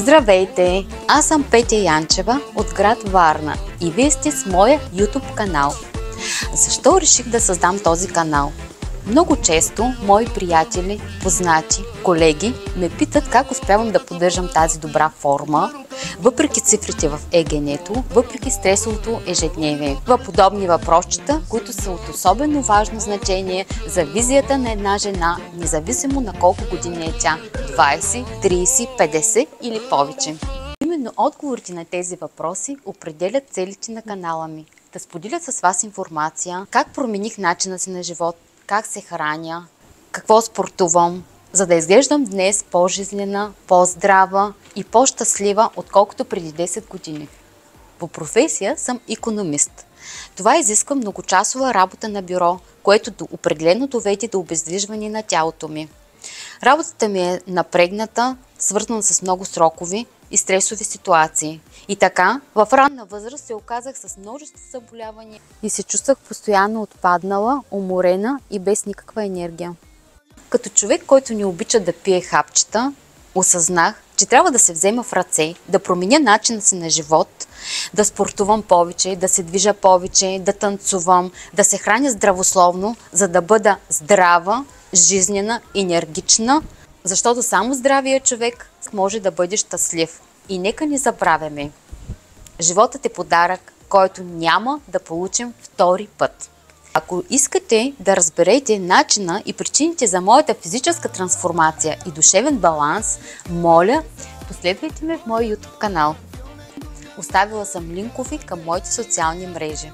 Здравейте! Аз съм Петя Янчева от град Варна и вие сте с моя YouTube канал. Защо реших да създам този канал? Много често мои приятели, познати, колеги ме питат как успявам да поддържам тази добра форма, въпреки цифрите в ЕГН-то, въпреки стресовото ежедневие. В подобни въпросчета, които са от особено важно значение за визията на една жена, независимо на колко години е тя – 20, 30, 50 или повече. Именно отговорите на тези въпроси определят целите на канала ми. Да споделя с вас информация как промених начина си на живот, как се храня, какво спортувам, за да изглеждам днес по-жизнена, по-здрава и по-щастлива, отколкото преди 10 години. По професия съм икономист. Това изисква многочасова работа на бюро, което определено доведе до обездвижване на тялото ми. Работата ми е напрегната, свързана с много срокови и стресови ситуации. И така, в ранна възраст се оказах с множество заболявания и се чувствах постоянно отпаднала, уморена и без никаква енергия. Като човек, който не обича да пие хапчета, осъзнах, че трябва да се взема в ръце, да променя начина си на живот, да спортувам повече, да се движа повече, да танцувам, да се храня здравословно, за да бъда здрава, жизнена, енергична, защото само здравия човек може да бъде щастлив. И нека не забравяме, животът е подарък, който няма да получим втори път. Ако искате да разберете начина и причините за моята физическа трансформация и душевен баланс, моля, последвайте ме в моя YouTube канал. Оставила съм линкове към моите социални мрежи.